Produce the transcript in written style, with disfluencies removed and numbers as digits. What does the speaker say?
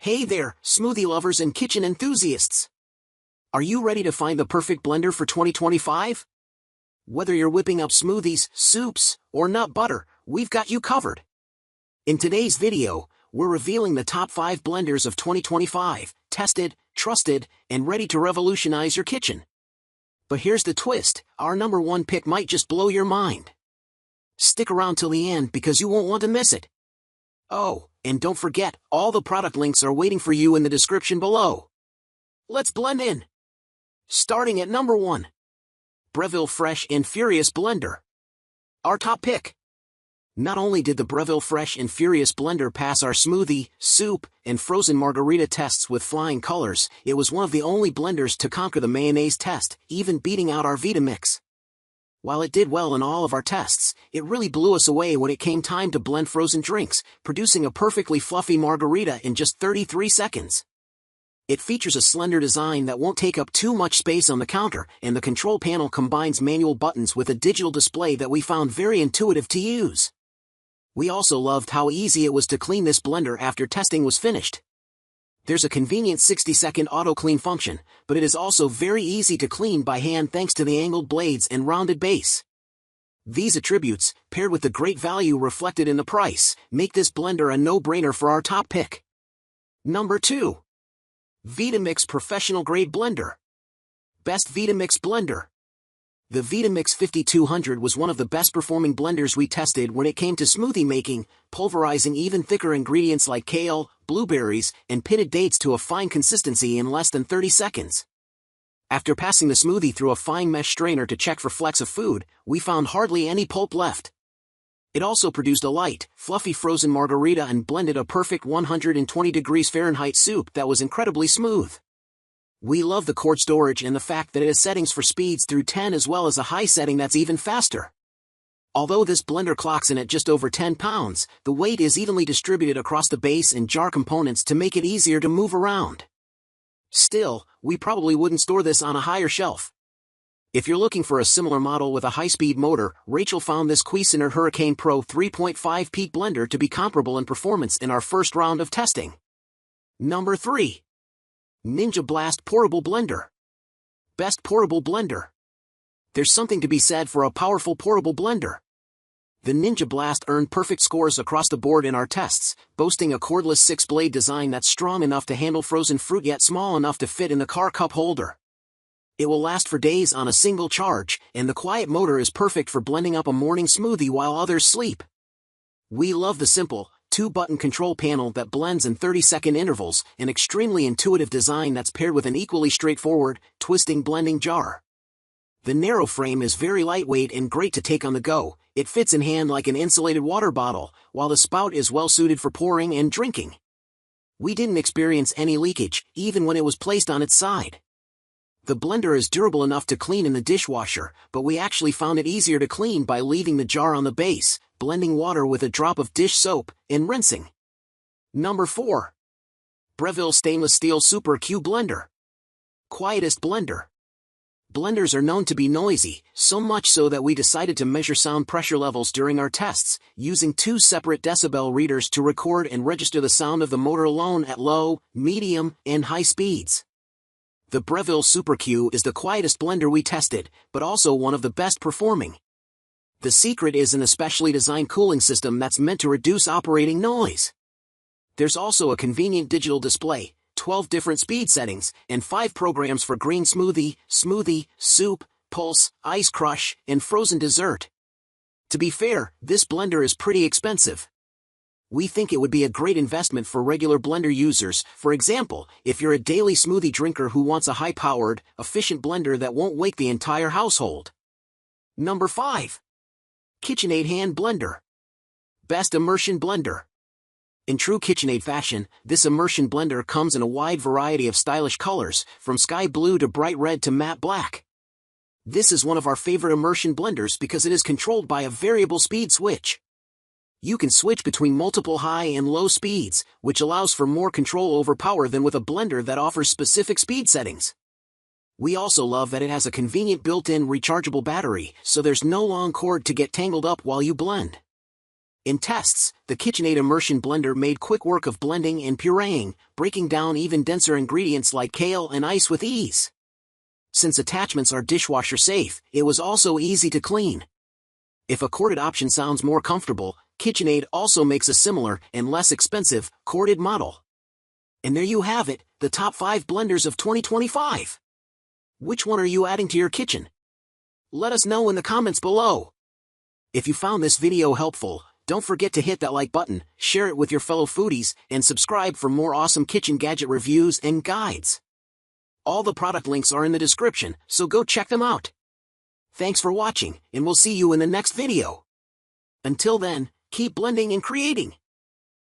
Hey there, smoothie lovers and kitchen enthusiasts! Are you ready to find the perfect blender for 2025? Whether you're whipping up smoothies, soups, or nut butter, we've got you covered. In today's video, we're revealing the top 5 blenders of 2025, tested, trusted, and ready to revolutionize your kitchen. But here's the twist, our number 1 pick might just blow your mind. Stick around till the end because you won't want to miss it. Oh, and don't forget, all the product links are waiting for you in the description below. Let's blend in. Starting at number 1. Breville Fresh and Furious Blender. Our top pick. Not only did the Breville Fresh and Furious Blender pass our smoothie, soup, and frozen margarita tests with flying colors, it was one of the only blenders to conquer the mayonnaise test, even beating out our Vitamix. While it did well in all of our tests, it really blew us away when it came time to blend frozen drinks, producing a perfectly fluffy margarita in just 33 seconds. It features a slender design that won't take up too much space on the counter, and the control panel combines manual buttons with a digital display that we found very intuitive to use. We also loved how easy it was to clean this blender after testing was finished. There's a convenient 60-second auto-clean function, but it is also very easy to clean by hand thanks to the angled blades and rounded base. These attributes, paired with the great value reflected in the price, make this blender a no-brainer for our top pick. Number 2. Vitamix Professional Grade Blender. Best Vitamix Blender. The Vitamix 5200 was one of the best performing blenders we tested when it came to smoothie making, pulverizing even thicker ingredients like kale, blueberries, and pitted dates to a fine consistency in less than 30 seconds. After passing the smoothie through a fine mesh strainer to check for flecks of food, we found hardly any pulp left. It also produced a light, fluffy frozen margarita and blended a perfect 120 degrees Fahrenheit soup that was incredibly smooth. We love the quart storage and the fact that it has settings for speeds through 10 as well as a high setting that's even faster. Although this blender clocks in at just over 10 pounds, the weight is evenly distributed across the base and jar components to make it easier to move around. Still, we probably wouldn't store this on a higher shelf. If you're looking for a similar model with a high-speed motor, Rachel found this Cuisinart Hurricane Pro 3.5 peak blender to be comparable in performance in our first round of testing. Number 3. Ninja Blast Portable Blender. Best Portable Blender. There's something to be said for a powerful portable blender. The Ninja Blast earned perfect scores across the board in our tests, boasting a cordless 6-blade design that's strong enough to handle frozen fruit yet small enough to fit in the car cup holder. It will last for days on a single charge, and the quiet motor is perfect for blending up a morning smoothie while others sleep. We love the simple, 2-button control panel that blends in 30-second intervals, an extremely intuitive design that's paired with an equally straightforward, twisting blending jar. The narrow frame is very lightweight and great to take on the go. It fits in hand like an insulated water bottle, while the spout is well suited for pouring and drinking. We didn't experience any leakage, even when it was placed on its side. The blender is durable enough to clean in the dishwasher, but we actually found it easier to clean by leaving the jar on the base, blending water with a drop of dish soap, and rinsing. Number 4. Breville Stainless Steel Super Q Blender. Quietest blender. Blenders are known to be noisy, so much so that we decided to measure sound pressure levels during our tests, using 2 separate decibel readers to record and register the sound of the motor alone at low, medium, and high speeds. The Breville Super Q is the quietest blender we tested, but also one of the best performing. The secret is an especially designed cooling system that's meant to reduce operating noise. There's also a convenient digital display, 12 different speed settings, and 5 programs for green smoothie, soup, pulse, ice crush, and frozen dessert. To be fair, this blender is pretty expensive. We think it would be a great investment for regular blender users, for example, if you're a daily smoothie drinker who wants a high-powered, efficient blender that won't wake the entire household. Number 5. KitchenAid Hand Blender. Best Immersion Blender. In true KitchenAid fashion, this immersion blender comes in a wide variety of stylish colors, from sky blue to bright red to matte black. This is one of our favorite immersion blenders because it is controlled by a variable speed switch. You can switch between multiple high and low speeds, which allows for more control over power than with a blender that offers specific speed settings. We also love that it has a convenient built-in rechargeable battery, so there's no long cord to get tangled up while you blend. In tests, the KitchenAid immersion blender made quick work of blending and pureeing, breaking down even denser ingredients like kale and ice with ease. Since attachments are dishwasher safe, it was also easy to clean. If a corded option sounds more comfortable, KitchenAid also makes a similar and less expensive corded model. And there you have it, the top 5 blenders of 2025. Which one are you adding to your kitchen? Let us know in the comments below. If you found this video helpful, don't forget to hit that like button, share it with your fellow foodies, and subscribe for more awesome kitchen gadget reviews and guides. All the product links are in the description, so go check them out. Thanks for watching, and we'll see you in the next video. Until then, keep blending and creating.